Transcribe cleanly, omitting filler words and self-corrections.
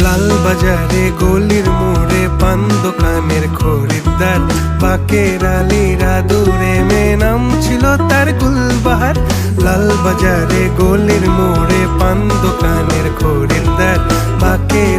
লাল বাজারে গলির মোড়ে পান দোকানের খরিদ্দার, বাকের আলীরা দূরে মে নাম ছিল তার গুলবাহার। লাল বাজারে গলির মোড়ে পান দোকানের খরিদ্দার, বাকের